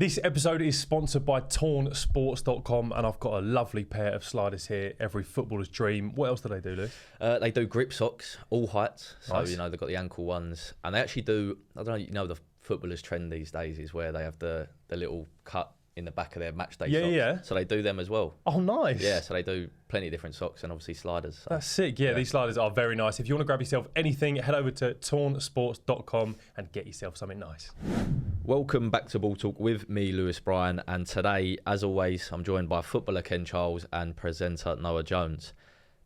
This episode is sponsored by TornSports.com, and I've got a lovely pair of sliders here. Every footballer's dream. What else do they do, Lou? They do grip socks, all heights. So, Nice. they've got the ankle ones. And they actually do, I don't know, the footballers' trend these days is where they have the little cut in the back of their match day socks. Yeah. So they do them as well. Oh, nice. Yeah, so they do plenty of different socks and obviously sliders. So. That's sick. Yeah, these sliders are very nice. If you want to grab yourself anything, head over to TornSports.com and get yourself something nice. Welcome back to Ball Talk with me, Lewis Bryon. And today, as always, I'm joined by footballer Ken Charles and presenter Noah Jones.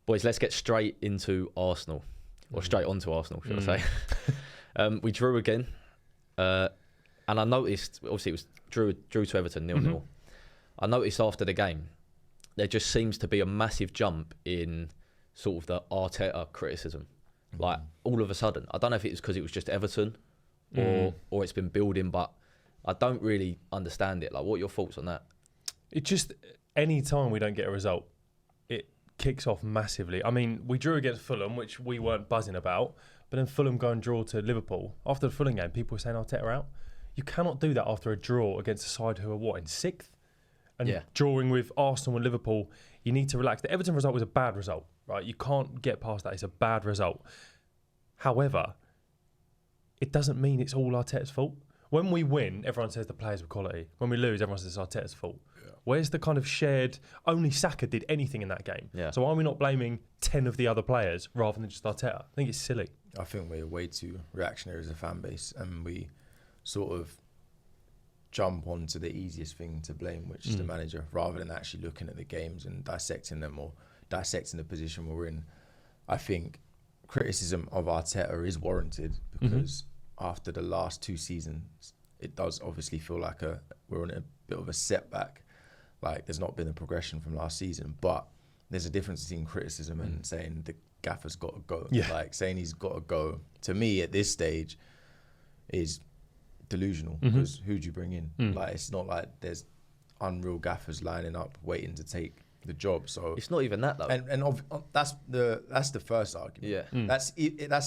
Boys, let's get straight into Arsenal. Or straight onto Arsenal, should I say. We drew again. And I noticed, obviously, it was drew to Everton 0-0. I noticed after the game, there just seems to be a massive jump in sort of the Arteta criticism. Like, all of a sudden. I don't know if it was because it was just Everton or it's been building, but I don't really understand it. Like, what are your thoughts on that? It just, any time we don't get a result, it kicks off massively. I mean, we drew against Fulham, which we weren't buzzing about, but then Fulham go and draw to Liverpool. After the Fulham game, people were saying Arteta out. You cannot do that after a draw against a side who are, in 6th? And drawing with Arsenal and Liverpool, you need to relax. The Everton result was a bad result, right? You can't get past that. It's a bad result. However, it doesn't mean it's all Arteta's fault. When we win, everyone says the players were quality. When we lose, everyone says it's Arteta's fault. Yeah. Where's the kind of shared, only Saka did anything in that game. Yeah. So why are we not blaming 10 of the other players rather than just Arteta? I think it's silly. I think we're way too reactionary as a fan base, and we sort of jump onto the easiest thing to blame, which is the manager, rather than actually looking at the games and dissecting them or dissecting the position we're in. I think criticism of Arteta is warranted because after the last 2 seasons, it does obviously feel like we're on a bit of a setback. Like, there's not been a progression from last season, but there's a difference between criticism and saying the gaffer's got to go. Yeah. Like, saying he's got to go, to me at this stage, is delusional, because who do you bring in? Like, it's not like there's unreal gaffers lining up waiting to take the job. So It's not even that, though. and that's the first argument. Yeah. That's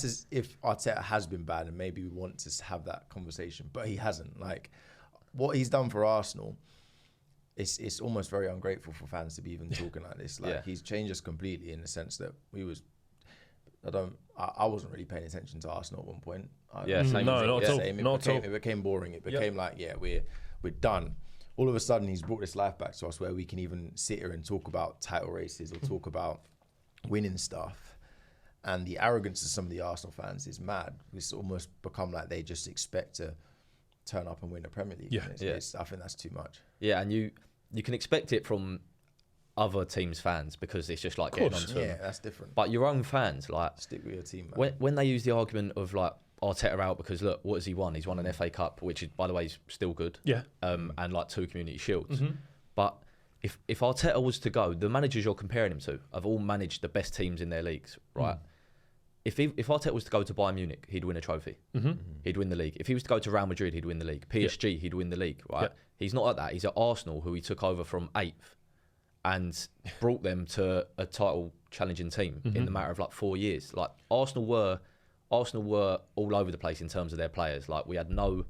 as if Arteta has been bad, and maybe we want to have that conversation, but he hasn't. Like, what he's done for Arsenal, it's almost very ungrateful for fans to be even talking like this. Like, he's changed us completely in the sense that I wasn't really paying attention to Arsenal at one point. Same. No, not at all. It became boring. It became like, we're done. All of a sudden, he's brought this life back to us where we can even sit here and talk about title races or talk about winning stuff. And the arrogance of some of the Arsenal fans is mad. It's almost become like they just expect to turn up and win the Premier League. I think that's too much. Yeah, and you can expect it from other teams' fans because it's just like getting on to them. Yeah, that's different. But your own fans, like, stick with your team, man. When they use the argument of like Arteta out because look, what has he won? He's won an FA Cup, which is, by the way, is still good. Yeah. And like 2 Community Shields. But if Arteta was to go, the managers you're comparing him to have all managed the best teams in their leagues, right? If Arteta was to go to Bayern Munich, he'd win a trophy. He'd win the league. If he was to go to Real Madrid, he'd win the league. PSG, he'd win the league, right? Yeah. He's not like that. He's at Arsenal, who he took over from 8th and brought them to a title challenging team in the matter of like 4 years. Like, Arsenal were all over the place in terms of their players. Like, we had no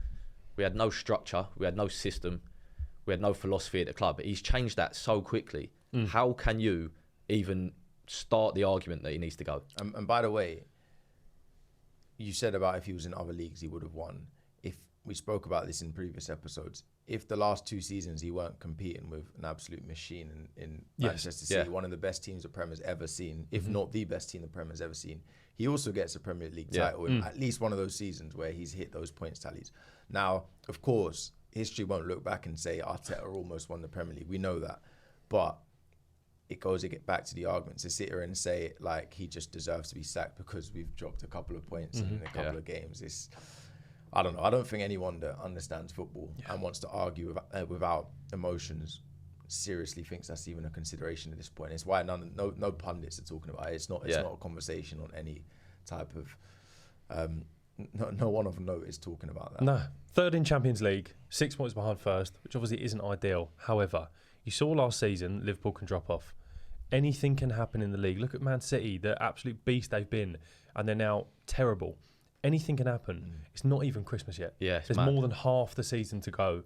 structure, we had no system, we had no philosophy at the club. But he's changed that so quickly. How can you even start the argument that he needs to go? And by the way, you said about if he was in other leagues, he would have won. If we spoke about this in previous episodes, if the last 2 seasons he weren't competing with an absolute machine in Manchester City, one of the best teams the Premier's ever seen, if not the best team the Premier's ever seen, he also gets a Premier League title in at least one of those seasons where he's hit those points tallies. Now, of course, history won't look back and say Arteta almost won the Premier League. We know that. But it get back to the argument to sit here and say like he just deserves to be sacked because we've dropped a couple of points in a couple of games. I don't know. I don't think anyone that understands football and wants to argue without emotions seriously thinks that's even a consideration at this point. It's why no pundits are talking about it. It's not a conversation on any type of. No one of note is talking about that. No. 3rd in Champions League, 6 points behind 1st, which obviously isn't ideal. However, you saw last season Liverpool can drop off. Anything can happen in the league. Look at Man City, the absolute beast they've been, and they're now terrible. Anything can happen. It's not even Christmas yet. Yeah, there's more than half the season to go.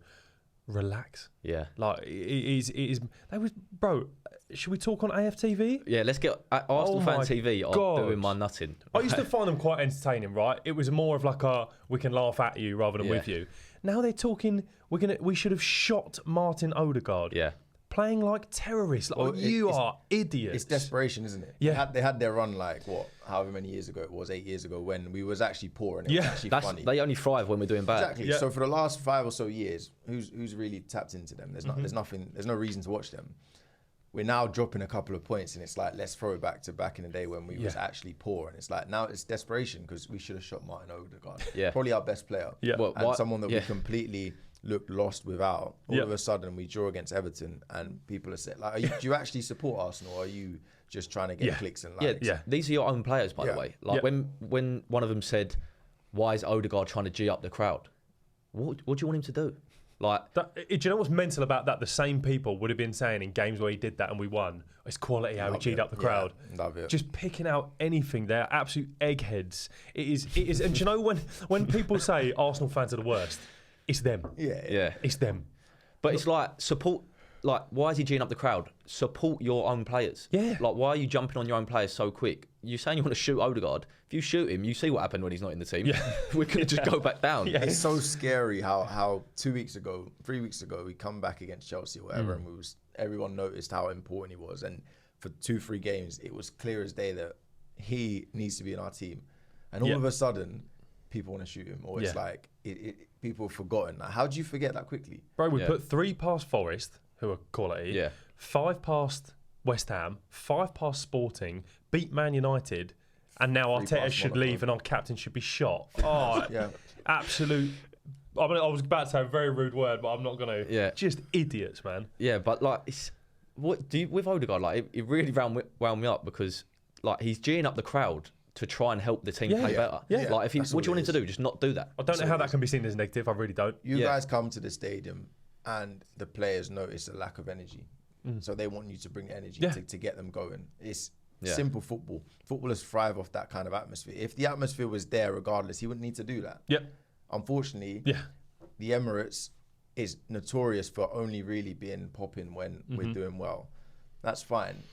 relax. Yeah. Like it is. They was, bro. Should we talk on AFTV? Yeah, let's get Arsenal Fan my TV are God. doing my nutting. I used to find them quite entertaining, right? It was more of like a we can laugh at you rather than with you. Now they're talking. We should have shot Martin Odegaard. Yeah. Playing like terrorists. Like, Well, you are idiots. It's desperation, isn't it? Yeah. They had their run like however many years ago it was, 8 years ago, when we was actually poor and it was actually funny. They only thrive when we're doing bad. Exactly. Yeah. So for the last 5 or so years, who's really tapped into them? There's nothing. There's no reason to watch them. We're now dropping a couple of points, and it's like, let's throw it back in the day when we was actually poor, and it's like now it's desperation because we should have shot Martin Odegaard. Yeah. Probably our best player. Yeah. Well, And someone that we completely looked lost without. All Yeah. of a sudden, we draw against Everton, and people are saying, like, do you actually support Arsenal, or are you just trying to get clicks and likes? Yeah, these are your own players, by the way. Like when one of them said, "Why is Odegaard trying to G up the crowd?" What do you want him to do? Like, do you know what's mental about that? The same people would have been saying in games where he did that and we won, it's quality how he G'd up the crowd. Love it. Just picking out anything. They're absolute eggheads. It is. And do you know when people say Arsenal fans are the worst, it's them. yeah. It's them. But it's like support. Like, why is he G'ing up the crowd? Support your own players. Yeah. Like, why are you jumping on your own players so quick? You're saying you want to shoot Odegaard. If you shoot him, you see what happened when he's not in the team. Yeah. We're going to just go back down. Yeah. It's so scary how 2 weeks ago, 3 weeks ago, we come back against Chelsea or whatever, and everyone noticed how important he was. And for 2-3 games, it was clear as day that he needs to be in our team. And all of a sudden, people want to shoot him, or it's like people have forgotten. Like, how do you forget that quickly? Bro, we put 3 past Forest, who are quality. Yeah. 5 past West Ham. 5 past Sporting. Beat Man United. And now 3 Arteta past should Monaco. leave and our captain should be shot. Oh, Yeah. absolute. I was about to say a very rude word, but I'm not going to. Yeah. Just idiots, man. Yeah, but like, it's with Odegaard, like it really wound me up because like he's G'ing up the crowd to try and help the team play better. Yeah. Like, if That's what do you all want it him to do? Just not do that. I don't know how that can be seen as negative. I really don't. You guys come to the stadium and the players notice a lack of energy. So they want you to bring energy to get them going. It's simple football. Footballers thrive off that kind of atmosphere. If the atmosphere was there regardless, he wouldn't need to do that. Yep. Unfortunately, the Emirates is notorious for only really being popping when we're doing well. That's fine.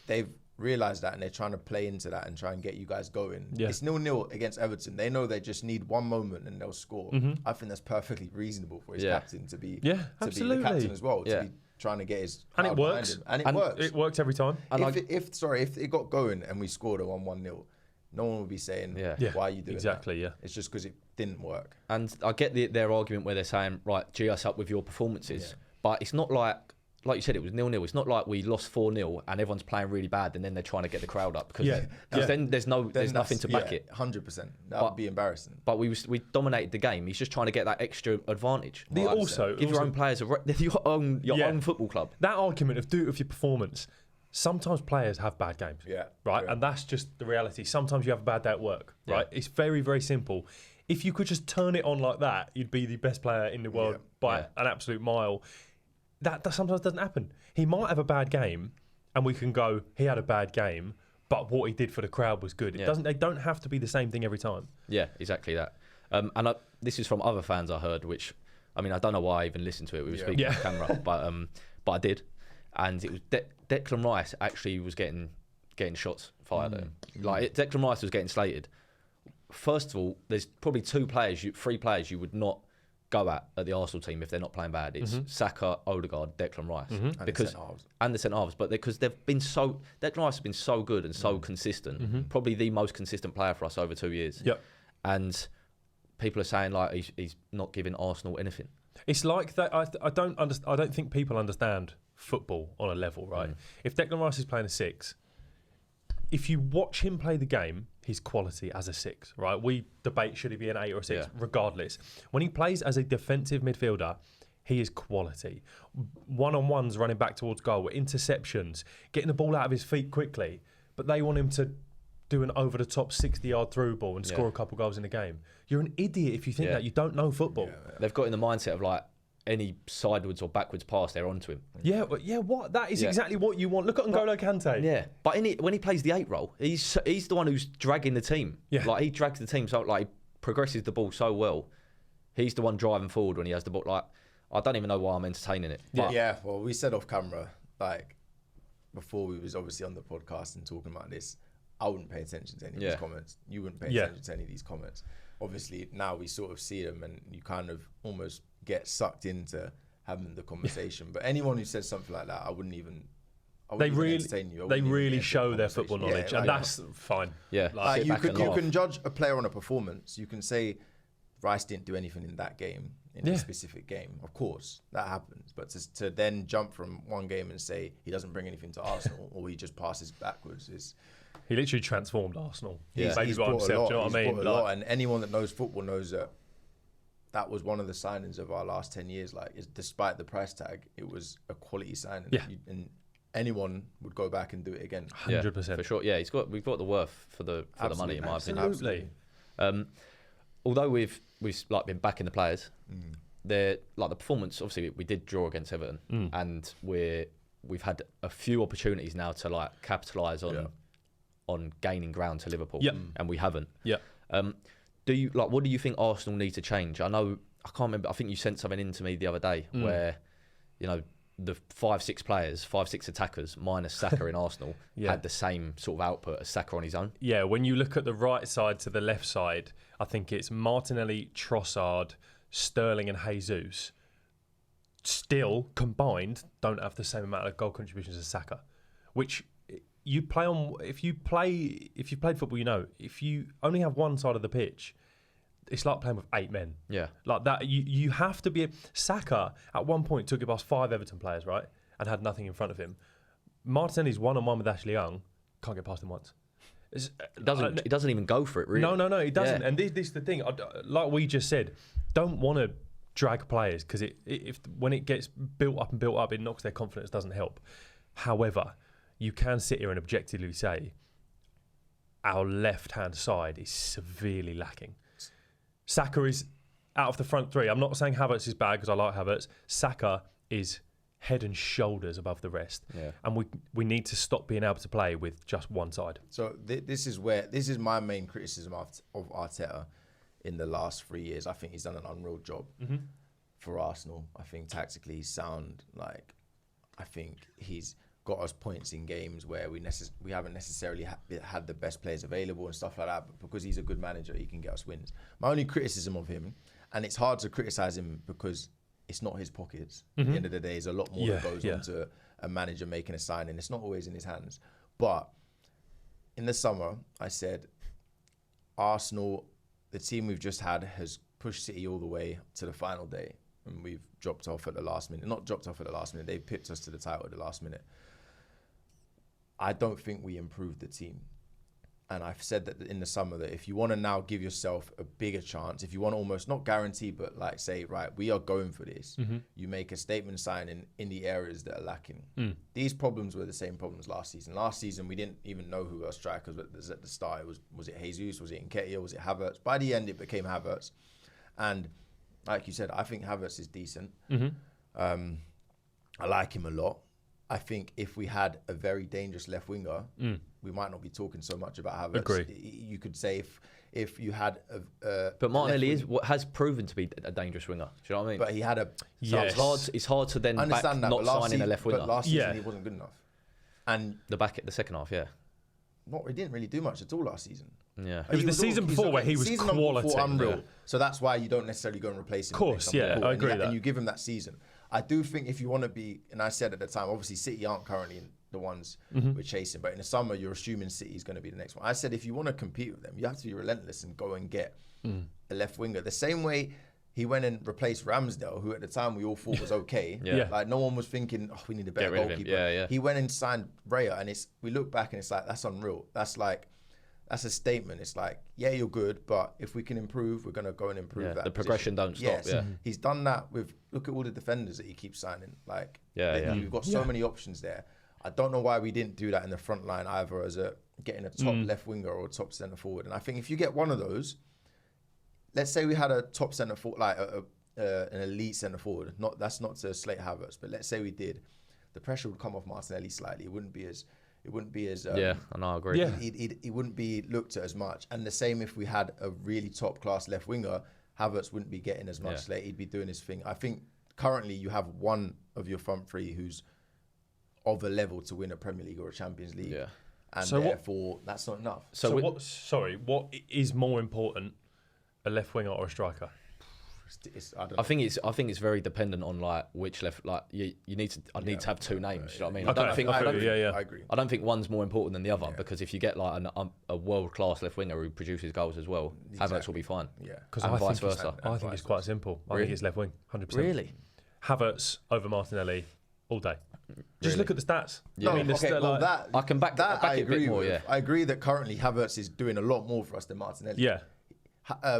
They've realised that and they're trying to play into that and try and get you guys going. Yeah. It's 0-0 against Everton. They know they just need one moment and they'll score. I think that's perfectly reasonable for his captain to be the captain as well, to be trying to get his and it crowd behind works. him. And it works. It works every time. And if it got going and we scored a 1-1-0, no one would be saying, why are you doing exactly, that? It's just because it didn't work. And I get their argument where they're saying, right, G us up with your performances. But it's not like you said, it was 0-0. It's not like we lost 4-0 and everyone's playing really bad and then they're trying to get the crowd up. Because then there's nothing to back it. 100%. That would be embarrassing. But we dominated the game. He's just trying to get that extra advantage. Give your own players your own football club. That argument of do it with your performance. Sometimes players have bad games. Right? Yeah. And that's just the reality. Sometimes you have a bad day at work. Right? It's very, very simple. If you could just turn it on like that, you'd be the best player in the world by an absolute mile. That sometimes doesn't happen. He might have a bad game, and we can go, he had a bad game, but what he did for the crowd was good. They don't have to be the same thing every time. Yeah, exactly that. This is from other fans I heard, which, I mean, I don't know why I even listened to it. We were speaking on camera, but I did. And it was Declan Rice actually was getting shots fired at him. Like, Declan Rice was getting slated. First of all, there's probably 3 players you would not go at the Arsenal team if they're not playing bad. It's Saka, Odegaard, Declan Rice, and the centre halves. But because Declan Rice has been so good and so consistent, probably the most consistent player for us over 2 years. Yep. And people are saying like he's not giving Arsenal anything. It's like that. I don't think people understand football on a level, right? If Declan Rice is playing a 6, if you watch him play the game, his quality as a 6, right? We debate should he be an 8 or a 6, regardless. When he plays as a defensive midfielder, he is quality. One-on-ones running back towards goal, interceptions, getting the ball out of his feet quickly. But they want him to do an over-the-top 60-yard through ball and score a couple goals in a game. You're an idiot if you think that. You don't know football. They've got in the mindset of like any sideways or backwards pass, they're onto him. What? That is exactly what you want. Look at N'Golo Kante. Yeah, but when he plays the 8 role, he's the one who's dragging the team. Yeah. Like, he drags the team, so like he progresses the ball so well. He's the one driving forward when he has the ball. Like, I don't even know why I'm entertaining it. But Yeah, well, we said off camera, like, before we was obviously on the podcast and talking about this, I wouldn't pay attention to any of these comments. You wouldn't pay attention to any of these comments. Obviously, now we sort of see them and you kind of almost get sucked into having the conversation. But anyone who says something like that, I wouldn't even entertain you. They really show their football knowledge, and that's fine. Yeah, like you can judge a player on a performance. You can say Rice didn't do anything in that game, in a specific game. Of course, that happens. But to then jump from one game and say he doesn't bring anything to Arsenal or he just passes backwards is... He literally transformed Arsenal. He's brought a lot. Do you know what I mean? Brought a lot, and anyone that knows football knows that was one of the signings of our last 10 years. Like, despite the price tag, it was a quality signing. Yeah. And anyone would go back and do it again. 100%. For sure. Yeah, we've got the worth for the money, in my opinion. Absolutely. Although we've like been backing the players, they're like the performance. Obviously, we did draw against Everton, and we've had a few opportunities now to like capitalise on gaining ground to Liverpool, and we haven't. Yeah. What do you think Arsenal need to change? I know I can't remember. I think you sent something in to me the other day where, you know, the 5-6 attackers minus Saka in Arsenal had the same sort of output as Saka on his own. Yeah, when you look at the right side to the left side, I think it's Martinelli, Trossard, Sterling and Jesus still combined don't have the same amount of goal contributions as Saka, which you play on. If you've played football, you know, if you only have one side of the pitch, it's like playing with 8 men. Yeah. Like that, you have to be... Saka, at one point, took it past 5 Everton players, right? And had nothing in front of him. Martinelli's one-on-one with Ashley Young. Can't get past him once. He doesn't even go for it, really. No, he doesn't. Yeah. And this is the thing. Like we just said, don't want to drag players because when it gets built up, it knocks their confidence, doesn't help. However, you can sit here and objectively say our left-hand side is severely lacking. Saka is out of the front 3. I'm not saying Havertz is bad because I like Havertz. Saka is head and shoulders above the rest. Yeah. And we need to stop being able to play with just one side. So this is my main criticism of Arteta in the last 3 years. I think he's done an unreal job for Arsenal. I think tactically he's sound. Like, I think he's got us points in games where we haven't necessarily had the best players available and stuff like that, but because he's a good manager, he can get us wins. My only criticism of him, and it's hard to criticise him because it's not his pockets. At the end of the day, there's a lot more that goes into a manager making a signing. It's not always in his hands. But in the summer, I said, Arsenal, the team we've just had, has pushed City all the way to the final day, and we've dropped off at the last minute. Not dropped off at the last minute, they pipped us to the title at the last minute. I don't think we improved the team. And I've said that in the summer that if you want to now give yourself a bigger chance, if you want to almost not guarantee, but like say, right, we are going for this, you make a statement signing in the areas that are lacking. These problems were the same problems last season. Last season, we didn't even know who our strikers was at the start. Was it Jesus? Was it Nketiah? Was it Havertz? By the end, it became Havertz. And like you said, I think Havertz is decent. I like him a lot. I think if we had a very dangerous left winger, we might not be talking so much about Havertz. Agree. You could say if you had but Martinelli has proven to be a dangerous winger. Do you know what I mean? But he had a... It's hard to then back not signing a left winger. But last season he wasn't good enough. And the second half, he didn't really do much at all last season. Yeah, it was the season before where he was quality. Unreal. So that's why you don't necessarily go and replace him. Of course, I agree with that. And you give him that season. I do think if you want to be, and I said at the time, obviously City aren't currently the ones we're chasing, but in the summer you're assuming City is going to be the next one. I said if you want to compete with them, you have to be relentless and go and get a left winger. The same way he went and replaced Ramsdale, who at the time we all thought was okay. Like no one was thinking, we need a better goalkeeper. He went and signed Raya, and we look back and it's like, that's unreal. That's a statement. It's like, you're good, but if we can improve, we're going to go and improve that. The progression don't stop. He's done that look at all the defenders that he keeps signing. We've got so many options there. I don't know why we didn't do that in the front line either as getting a top left winger or a top centre forward. And I think if you get one of those, let's say we had a top centre forward, like an elite centre forward. That's not to slate Havertz, but let's say we did. The pressure would come off Martinelli slightly. It wouldn't be as I agree. He wouldn't be looked at as much. And the same if we had a really top class left winger, Havertz wouldn't be getting as much slate. He'd be doing his thing. I think currently you have one of your front three who's of a level to win a Premier League or a Champions League. Yeah. And So therefore, that's not enough. So what is more important, a left winger or a striker? I think it's very dependent on like which left. Like you need to. I need to have two names. You know what I mean? Okay. I agree. I don't think one's more important than the other because if you get like a world class left winger who produces goals as well, Havertz will be fine. Yeah. Because And vice versa. I think it's quite simple. I Really? think it's left wing, 100%. Really? Havertz over Martinelli all day. Just Really? look at the stats. Yeah. I mean, okay, well, that I can back that back I it a agree bit more. with. Yeah. I agree that currently Havertz is doing a lot more for us than Martinelli. yeah.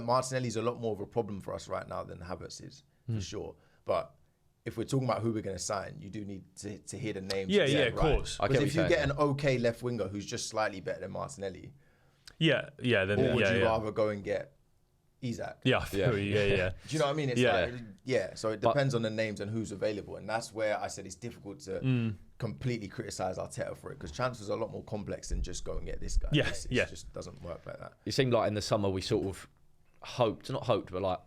Martinelli's a lot more of a problem for us right now than Havertz is, for sure. But if we're talking about who we're going to sign, you do need to hear the names. Yeah, and yeah, say, of right. course. I Because get if what you you're get an okay left winger who's just slightly better than Martinelli, Yeah, then or would yeah, you yeah. rather go and get Isak? Yeah, I feel you, yeah. Do you know what I mean? It's Yeah. like, yeah. So it depends on the names and who's available, and that's where I said it's difficult to completely criticize Arteta for it because transfers are a lot more complex than just go and get this guy. Yeah, It just doesn't work like that. It seemed like in the summer we sort of not hoped, but like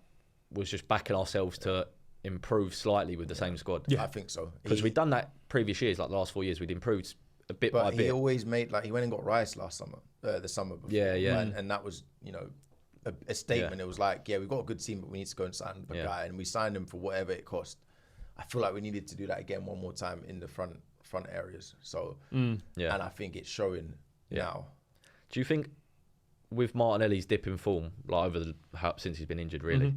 was just backing ourselves to improve slightly with the same squad. Yeah. I think so. Because we'd done that previous years, like the last 4 years, we'd improved a bit by But he bit. always made he went and got Rice last summer, the summer before. Yeah, yeah. And that was a statement. Yeah. It was like, yeah, we've got a good team, but we need to go and sign the guy, and we signed him for whatever it cost. I feel like we needed to do that again one more time in the front areas. So Yeah. and I think it's showing now. Do you think with Martinelli's dip in form, like since he's been injured, really,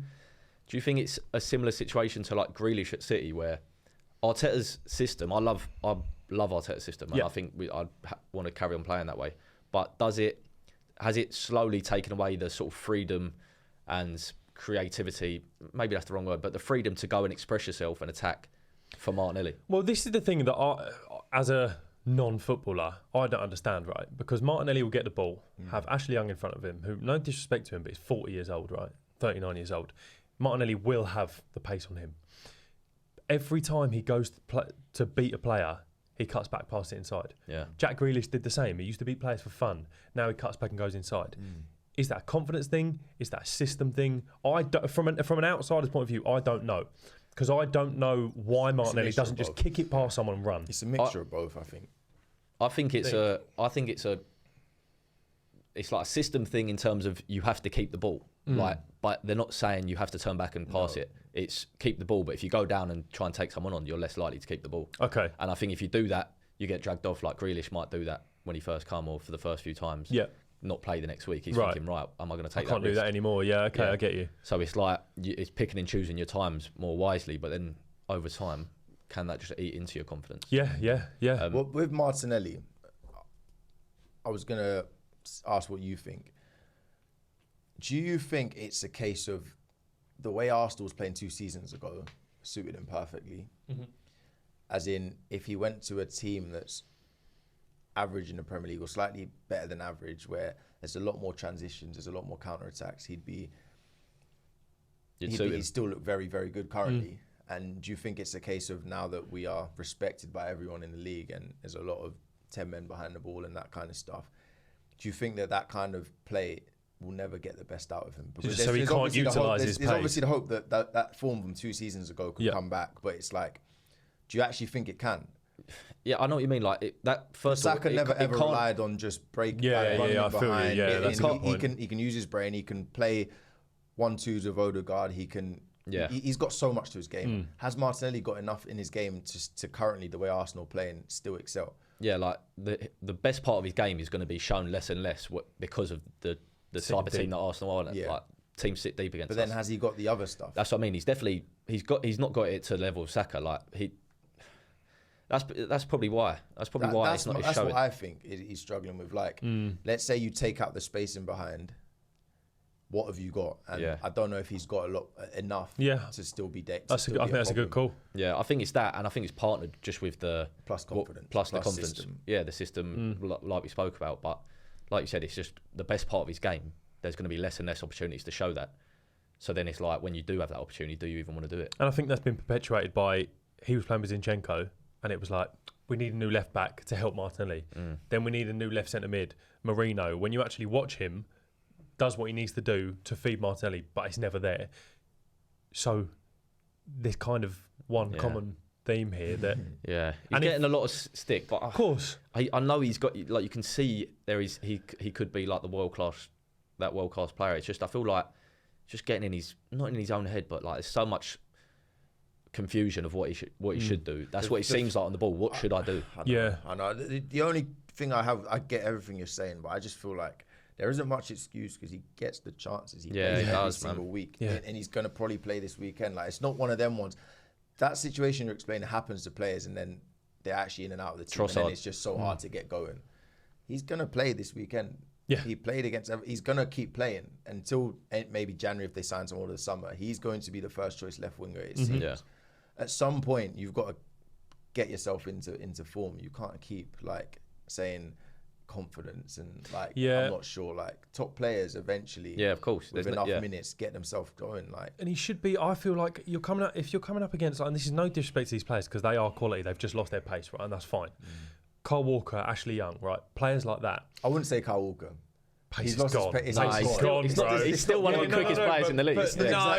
do you think it's a similar situation to like Grealish at City, where Arteta's system? I love Arteta's system, and Yeah. I think I want to carry on playing that way. But has it slowly taken away the sort of freedom and creativity? Maybe that's the wrong word, but the freedom to go and express yourself and attack for Martinelli. Well, this is the thing that as a non-footballer, I don't understand, right? Because Martinelli will get the ball, have Ashley Young in front of him, who, no disrespect to him, but he's 40 years old, right? 39 years old. Martinelli will have the pace on him. Every time he goes to beat a player, he cuts back past it inside. Yeah. Jack Grealish did the same. He used to beat players for fun. Now he cuts back and goes inside. Is that a confidence thing? Is that a system thing? From an outsider's point of view, I don't know. Because I don't know why Martinelli doesn't just kick it past someone and run. It's a mixture of both, I think. I think it's like a system thing in terms of you have to keep the ball. But they're not saying you have to turn back and pass it. It's keep the ball, but if you go down and try and take someone on, you're less likely to keep the ball. Okay. And I think if you do that, you get dragged off. Like Grealish might do that when he first come or for the first few times. Yeah. Not play the next week. He's Right. thinking, right, am I going to take I can't do that anymore. Yeah, okay, Yeah. I get you. So it's like it's picking and choosing your times more wisely, but then over time, can that just eat into your confidence? Yeah. Well, with Martinelli, I was going to ask what you think. Do you think it's a case of the way Arsenal was playing 2 seasons ago suited him perfectly? As in, if he went to a team that's average in the Premier League or slightly better than average, where there's a lot more transitions, there's a lot more counter-attacks, he'd still look very, very good currently. And do you think it's a case of now that we are respected by everyone in the league and there's a lot of 10 men behind the ball and that kind of stuff, do you think that kind of play will never get the best out of him? Because so he can't utilise his pace. There's obviously the hope that form from 2 seasons ago could come back, but it's like, do you actually think it can? Yeah, I know what you mean. Like that first. Saka never ever relied on just breaking. Running I feel behind. you. Yeah, that's the point. He can use his brain. He can play 1-2s with Odegaard. He can. Yeah. He's got so much to his game. Has Martinelli got enough in his game to currently the way Arsenal play and still excel? Yeah, like the best part of his game is going to be shown less and less because of the type of team that Arsenal are. Yeah. Like teams sit deep against. But then us. has he got the other stuff? That's what I mean. He's not got it to the level of Saka. Like that's probably why. That's probably why it's not his That's showing. what I think he's struggling with. Like, let's say you take out the spacing behind. What have you got? And I don't know if he's got enough to still be dated. I think that's a good call. Yeah, I think it's that, and I think it's partnered just with the plus confidence, plus the confidence. System. Yeah, the system, like we spoke about. But like you said, it's just the best part of his game. There's going to be less and less opportunities to show that. So then it's like when you do have that opportunity, do you even want to do it? And I think that's been perpetuated by he was playing with Zinchenko, and it was like we need a new left back to help Martinelli. Then we need a new left centre mid, Marino. When you actually watch him, does what he needs to do to feed Martinelli, but it's never there. So this kind of one common theme here that he's getting a lot of stick, but of course I know he's got, like, you can see he could be like the world class player. It's just, I feel like just getting in not in his own head, but like there's so much confusion of what he should do. That's what it seems like on the ball. What should I do? I know. The only thing I get everything you're saying, but I just feel like there isn't much excuse because he gets the chances. He plays every single week, and he's going to probably play this weekend. Like, it's not one of them ones. That situation you're explaining happens to players, and then they're actually in and out of the team, and then it's just so hard to get going. He's going to play this weekend. Yeah. He played against. He's going to keep playing until maybe January if they sign someone over the summer. He's going to be the first choice left winger, it seems. Yeah. At some point, you've got to get yourself into form. You can't keep like saying confidence and like I'm not sure. Like, top players eventually, of course, with enough minutes, get themselves going. Like, and he should be. I feel like you're coming up. If you're coming up against, like, and this is no disrespect to these players because they are quality. They've just lost their pace, right, and that's fine. Kyle Walker, Ashley Young, right, players like that. I wouldn't say Kyle Walker. Pace is gone. He's still one of the quickest players in the league.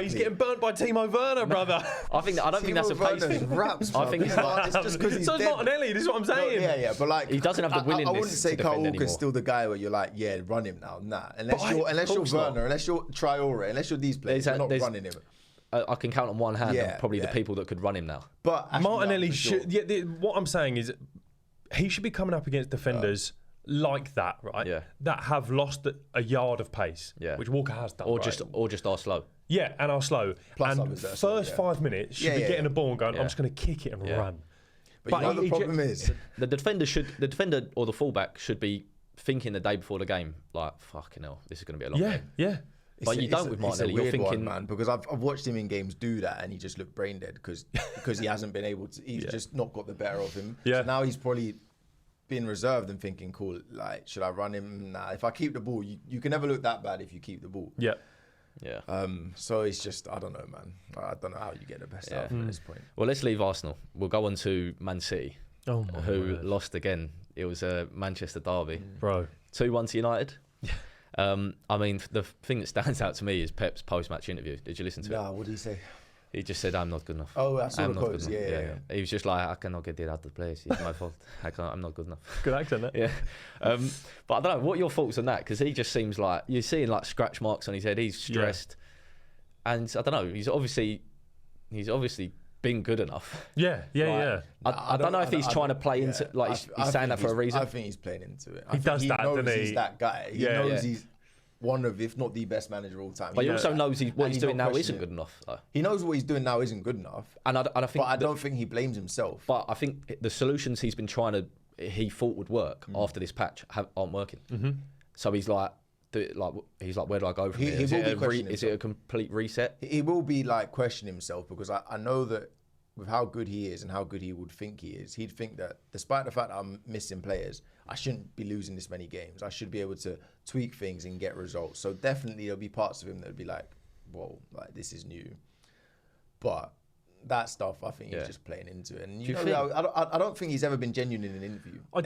He's getting burnt by Timo Werner, brother. I don't think that's a pace thing. I think it's just because he's dead. Martinelli. This is what I'm saying. But like, he doesn't have the willingness. I wouldn't say Kyle Walker's still the guy where you're like, run him now. Nah, unless you're Werner, unless you're Traore, unless you're these players, you're not running him. I can count on one hand probably the people that could run him now. But Martinelli should. What I'm saying is, he should be coming up against defenders like that, right? Yeah. That have lost a yard of pace, which Walker has done, or just are slow. Yeah, and are slow. Plus and first 5 minutes should be getting the ball and going, I'm just going to kick it and run. But the problem is the defender or the fullback should be thinking the day before the game, like, fucking hell, this is going to be a long game. Yeah. But you don't with Martinelli. You're thinking, man, because I've watched him in games do that, and he just looked brain dead because he hasn't been able to. He's just not got the better of him. Yeah. So now he's probably being reserved and thinking, cool, like, should I run him? Nah, if I keep the ball, you can never look that bad if you keep the ball. Yeah. So it's just, I don't know, man. I don't know how you get the best out of him at this point. Well, let's leave Arsenal. We'll go on to Man City, who lost again. It was a Manchester derby. Bro. 2-1 to United. I mean, the thing that stands out to me is Pep's post-match interview. Did you listen to it? Nah, what did he say? He just said, I'm not good enough. Oh, that's what it was. Yeah. He was just like, I cannot get it out of the place. It's my fault. I'm not good enough. Good accent, that. Yeah. But I don't know, what are your thoughts on that? Because he just seems like, you're seeing like scratch marks on his head. He's stressed. And I don't know, he's obviously been good enough. Yeah. I don't know if he's trying to play into, like, he's saying that for a reason. I think he's playing into it. He does that, doesn't he? He's that guy. He knows he's one of, if not the best manager of all time. But he also knows what he's doing now isn't good enough, though. He knows what he's doing now isn't good enough. And I don't think he blames himself. But I think the solutions he thought would work after this patch aren't working. Mm-hmm. So he's like, where do I go from here? Is it a complete reset? He will be like questioning himself, because I know that with how good he is and how good he would think he is, he'd think that despite the fact that I'm missing players, I shouldn't be losing this many games. I should be able to tweak things and get results. So definitely there'll be parts of him that would be like, whoa, like, this is new. But that stuff, I think he's just playing into it. And I don't think he's ever been genuine in an interview. I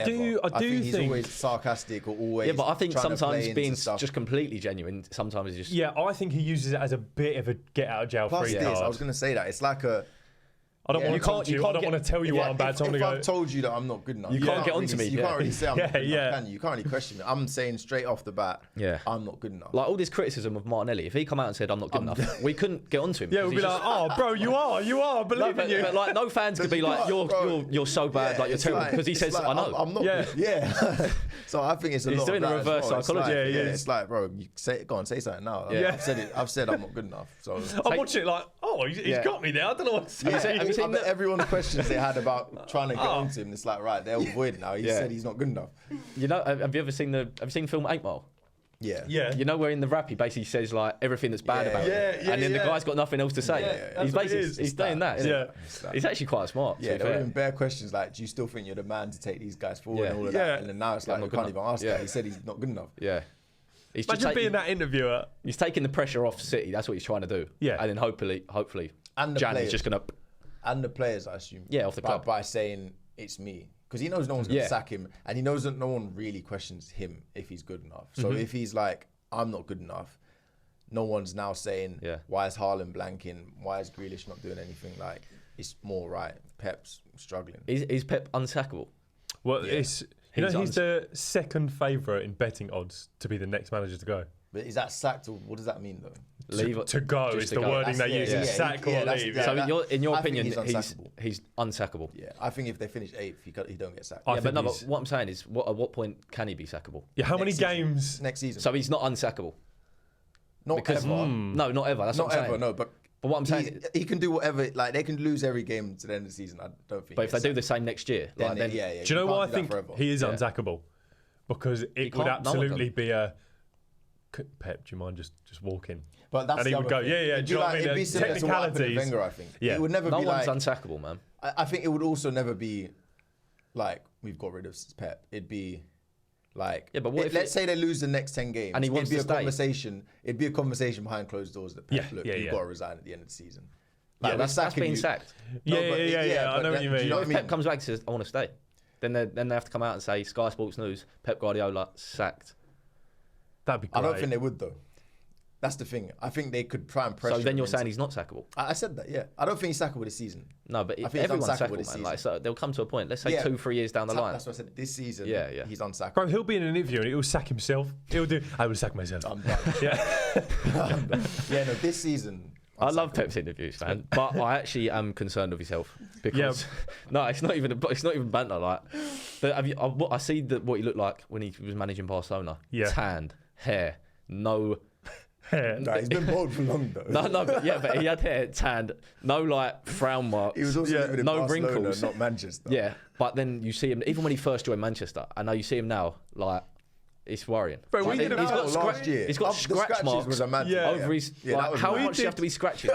think he's always sarcastic or always. Yeah, but I think sometimes being just completely genuine, sometimes is just. Yeah, I think he uses it as a bit of a get out of jail free card. I was going to say that it's like a. I don't want to tell you what I'm bad. If I've told you that I'm not good enough, you can't get onto me. You can't really say I'm not good enough, can you? You can't really question me. I'm saying straight off the bat, I'm not good enough. Like all this criticism of Martinelli, if he come out and said I'm not good enough, we couldn't get onto him. Yeah, we'd be like, oh, bro, you are, believe in you. But like, no fans could be like, you're so bad, like you're terrible, because he says, I know. I'm not good. Yeah. So I think it's a lot. He's doing a reverse psychology. Yeah, it's like, bro, go on, say something now. I've said I'm not good enough. So I'm watching it like, oh, he's got me there. I don't know what to say. Have you seen everyone's questions they had about trying to get onto him? It's like, right, they're all void now. He said he's not good enough. You know, have you seen the film 8 Mile? Yeah. You know where in the rap he basically says like everything that's bad about him, and then the guy's got nothing else to say. He's basically he's saying that. He's actually quite smart. Yeah, there were even bare questions like, do you still think you're the man to take these guys forward and all of that? And then now it's like, I can't even ask that. He said he's not good enough. Yeah. He's imagine being that interviewer. He's taking the pressure off City. That's what he's trying to do. Yeah. And then hopefully, and Jan is just gonna. And the players, I assume. Yeah, off the club by saying it's me. Because he knows no one's going to sack him, and he knows that no one really questions him if he's good enough. So if he's like, I'm not good enough, no one's now saying, why is Haaland blanking? Why is Grealish not doing anything? Like, it's more right. Pep's struggling. Is Pep unsackable? Well, Yeah. he's the second favourite in betting odds to be the next manager to go. But is that sacked or what does that mean though? To go just is to the go. wording they use. Is sack or leave. So in your I think opinion, he's unsackable. Yeah, I think if they finish 8th, he don't get sacked. I Yeah, but think no. But he's- what I'm saying is, at what point can he be sackable? Yeah, how many Next season. games? Next season. So he's not unsackable. Not because- ever. No, not ever. That's Not what I'm ever, saying. no. But what I'm saying, he can do whatever. Like they can lose every game to the end of the season. I don't think. but if they do the same next year, then, then yeah. Do you know why I think he is Yeah. unsackable? Because it would can't- no one absolutely can. be a Pep. Do you mind just walking? But that's And he the would other go, thing. yeah. It'd Do you know what I mean? It'd be similar to what happened with Technicalities. Wenger, I think. Yeah. It would never no be one's like. unsackable, man. I think it would also never be like we've got rid of Pep. It'd be like, Yeah, but what if let's say they lose the next 10 games, And he wants it'd be to a stay? conversation. It'd be a conversation behind closed doors that Pep, Yeah, look, yeah, you've yeah. got to resign at the end of the season. Yeah, we're that's sacking being you. sacked. Yeah, No, but yeah. I but know what you do mean. know what I If mean? Pep comes back and says, "I want to stay," then they have to come out and say, "Sky Sports News: Pep Guardiola sacked." That'd be great. I don't think they would though. That's the thing. I think they could try and pressure. So then him you're into- saying he's not sackable? I said that. Yeah, I don't think he's sackable this season. No, but I think he's everyone's unsackable sackable, this man. season. Like, so they'll come to a point. Let's say Yeah. 2-3 years down the line. That's what I said. This season, Yeah. he's unsackable. Bro, he'll be in an interview and he'll sack himself. He'll do. I will sack myself. I'm done. Yeah. Yeah, no, this season. I love unsackable. Pep's interviews, man, but I actually am concerned of himself because no, it's not even banter. Like, I see what he looked like when he was managing Barcelona. Yeah. Tanned, hair, no. No, he's been bald for long though. No, but he had hair, tanned, no like frown marks. He was also living in no Barcelona, wrinkles. not Manchester. Yeah, but then you see him even when he first joined Manchester, and now you see him now, like it's worrying. Bro, we Like, did he's got last year. He's got The scratch scratches marks was a mad Yeah. thing. over his. Yeah, that Like, was how mad. much do you have to be scratching?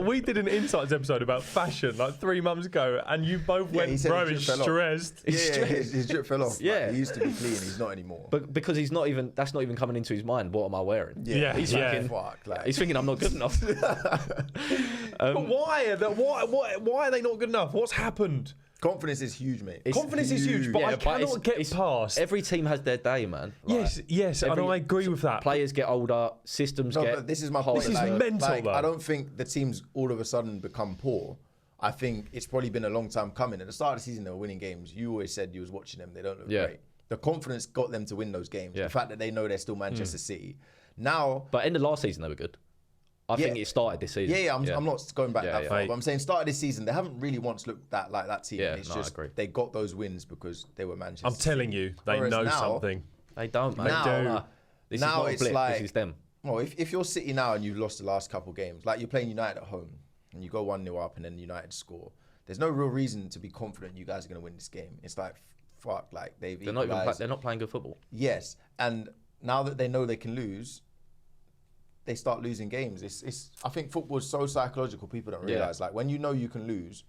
we did an Insights episode about fashion like 3 months ago, and you both Yeah, he went, said bro, his it's drip fell off. stressed. Yeah, his drip fell off. Yeah. Like, he used to be clean. He's not anymore. But because he's not even, that's not even coming into his mind. What am I wearing? Yeah, he's yeah. thinking, Fuck, like, he's thinking I'm not good enough. But why? Why are they not good enough? What's happened? confidence is huge, mate. It's Confidence is huge, but Yeah, I but cannot get past. Every team has their day, man. Like, Yes, and I agree with that. Players get older, systems No, get. but this is my harder. point. This is like, mental, like, though. I don't think the teams all of a sudden become poor. I think it's probably been a long time coming. At the start of the season, they were winning games. You always said you was watching them. They don't look Yeah. great. The confidence got them to win those games. Yeah. The fact that they know they're still Manchester City. Now, But end of last season, they were good. I think Yeah. it started this season. yeah, I'm not going back Yeah, that yeah. far. Right. But I'm saying start of this season, they haven't really once looked that like that team. Yeah, It's no, I just agree. they got those wins because they were Manchester. I'm telling you, they Whereas know now- something. They don't, man. Now- Nah. This now is not a it's blip. like- This is them. Well, if you're City now and you've lost the last couple games, like you're playing United at home and you go 1-0 up and then United score, there's no real reason to be confident you guys are going to win this game. It's like, fuck, like they've They're not even. equalised. They're not playing good football. Yes, and now that they know they can lose, they start losing games. It's. I think football is so psychological. People don't Yeah. realize. Like when you know you can lose,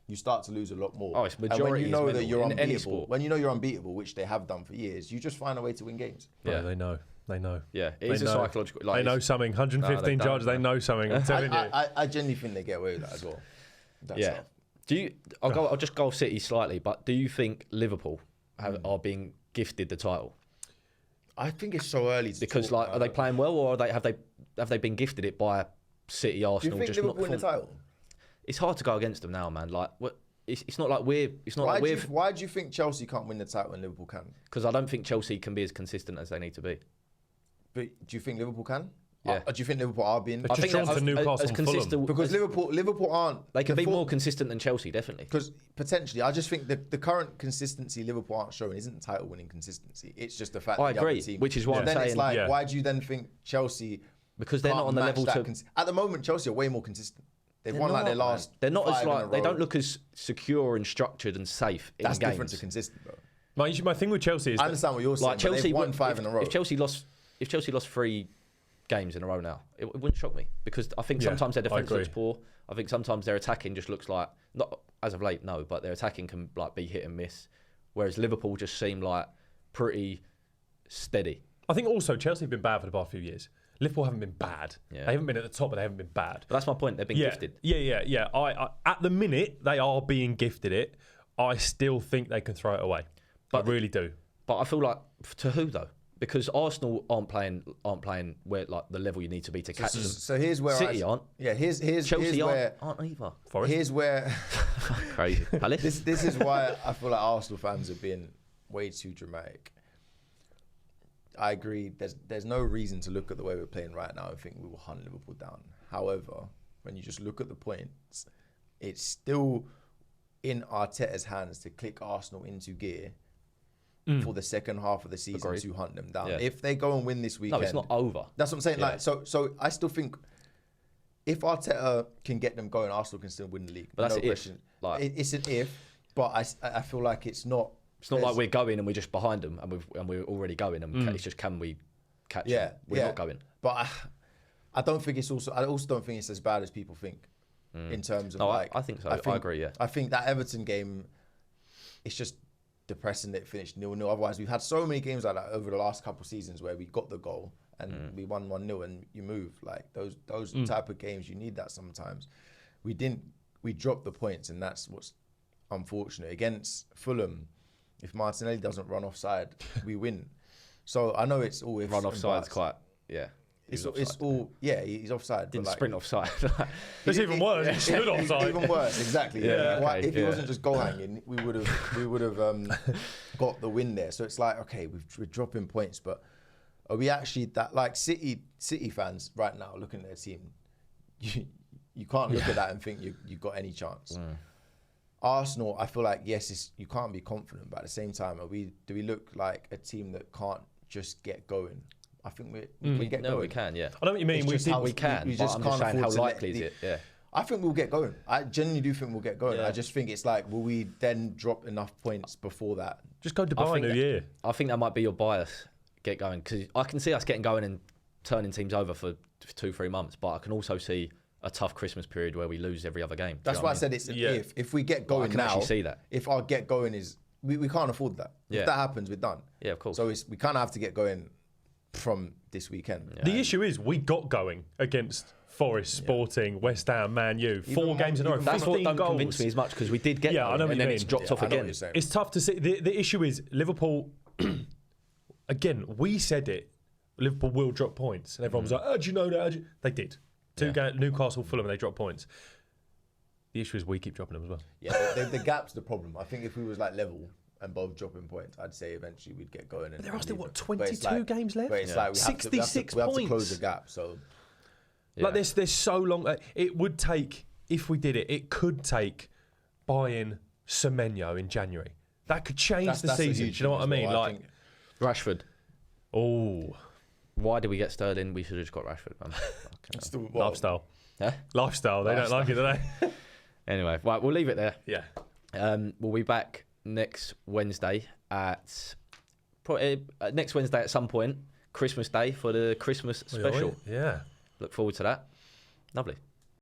you start to lose a lot more. Oh, it's And when majority you is know that mental you're in any unbeatable, sport. when you know you're unbeatable, which they have done for years, you just find a way to win games. Bro, Yeah. they know. They know. Yeah, it They is a know. psychological. Like, They know it's- something. 115 No, they charges. don't, They man. know something. I'm telling you. I genuinely think they get away with that as well. That's Yeah. how. Do you? I'll just go off City slightly. But do you think Liverpool are being gifted the title? I think it's so early to Because talk like, are they about playing well, or have they been gifted it by City, it. Do you Arsenal? think Just Liverpool not win the perform- title? It's hard to go against them now, man. Like, what? It's not like we're. It's not Why like do, we're. you, why do you think Chelsea can't win the title and Liverpool can? Because I don't think Chelsea can be as consistent as they need to be. But do you think Liverpool can? Yeah. Do you think Liverpool are being? Just I think drawn they're to Newcastle as and Fulham. consistent Because Liverpool aren't. They can be the more consistent than Chelsea, definitely. Because potentially, I just think the current consistency Liverpool aren't showing isn't title-winning consistency. It's just the fact. I that the other agree, team, which is what And I'm then saying. it's like, Yeah. why do you then think Chelsea? Because they're can't not on the match level that to. at the moment, Chelsea are way more consistent. They've They're won like not, their man. last. They're not as 5 in a like they row. don't look as secure and structured and safe in That's games. different to consistent, though. My thing with Chelsea is I that understand what you're saying. Like But Chelsea they've won would- 5 in a row. If Chelsea lost 3 games in a row now, it wouldn't shock me because I think Yeah, sometimes their I defense agree. looks poor. I think sometimes their attacking just looks like not as of late, no, but their attacking can like be hit and miss. Whereas Liverpool just seem like pretty steady. I think also Chelsea have been bad for the past few years. Liverpool haven't been bad. Yeah. They haven't been at the top, but they haven't been bad. But that's my point. They've been gifted. Yeah. I at the minute they are being gifted it. I still think they can throw it away. I really do. But I feel like to who though? because Arsenal aren't playing where like the level you need to be to catch them. So here's where City aren't. Yeah, here's Chelsea where aren't either. Forest. here's where Crazy. Palace. this is why I feel like Arsenal fans are being way too dramatic. I agree. There's no reason to look at the way we're playing right now and think we will hunt Liverpool down. However, when you just look at the points, it's still in Arteta's hands to click Arsenal into gear for the second half of the season to hunt them down. Yeah. If they go and win this weekend, No, it's not over. That's what I'm saying. Yeah. Like, so I still think if Arteta can get them going, Arsenal can still win the league. But that's no an if. question. Like- It's an if, but I feel like it's not. It's not like we're going and we're just behind them and we're already going. And it's just, can we catch them? We're not going. But I don't think it's also. I also don't think it's as bad as people think in terms of I think so. I agree. Yeah. I think that Everton game, it's just depressing that it finished 0-0. Otherwise, we've had so many games like that over the last couple of seasons where we got the goal and we won 1-0 and you move. Like those type of games, you need that sometimes. We didn't. We dropped the points, and that's what's unfortunate. Against Fulham, if Martinelli doesn't run offside, we win. So I know it's all ifs Run and offside's buts. quite. Yeah. It's all he's offside. Didn't but like, sprint offside. It's even worse. He stood offside. Even worse, exactly. Yeah, Why, okay, if he wasn't just goal hanging, we would have got the win there. So it's like, okay, we're dropping points, but are we actually that like City fans right now looking at their team? You can't look at that and think you've got any chance. Arsenal, I feel like yes, you can't be confident, but at the same time, do we look like a team that can't just get going? I think we get going. No, we can. Yeah. I know what you mean. It's We just did. how We can. we But just I'm can't just saying, how afford to let likely is it? Yeah. I think we'll get going. I genuinely do think we'll get going. Yeah. I just think it's like, will we then drop enough points before that? Just go Dubai New Year. I think that might be your bias. Get going, because I can see us getting going and turning teams over for 2-3 months, but I can also see a tough Christmas period where we lose every other game. That's why I said it's an if. If we get going I can now, actually see that. If our get going is, we can't afford that. Yeah. If that happens, we're done. Yeah, of course. So we kind of have to get going from this weekend. Yeah. The issue is we got going against Forest, Sporting, West Ham, Man U. 4 games in a row, That's 15 what don't goals. convince me as much, because we did get Yeah, I going, know what and you then mean. it's dropped off I know what again. you're saying. It's tough to see. The issue is Liverpool. Again, we said it. Liverpool will drop points, and everyone was like, "Oh, do you know that?" They did. Newcastle, Fulham, they dropped points. The issue is we keep dropping them as well. Yeah, the gap's the problem. I think if we was like level and both dropping points, I'd say eventually we'd get going. But there are and still, leave what, it. But it's 22 games left? But it's like we have to 66 we have to points. close the gap. So Like there's so long. It would take, if we did it, it could take buying Semenyo in January. That could change the that's a season. Do huge you know what I thing as mean? well. Like, think- Rashford. oh, Why did we get Sterling? We should have just got Rashford, man. it's still- well, lifestyle. Huh? Lifestyle. They don't like it, do they? Anyway, right, we'll leave it there. Yeah. We'll be back next Wednesday at some point, Christmas Day, for the Christmas special. Yeah. Look forward to that. Lovely.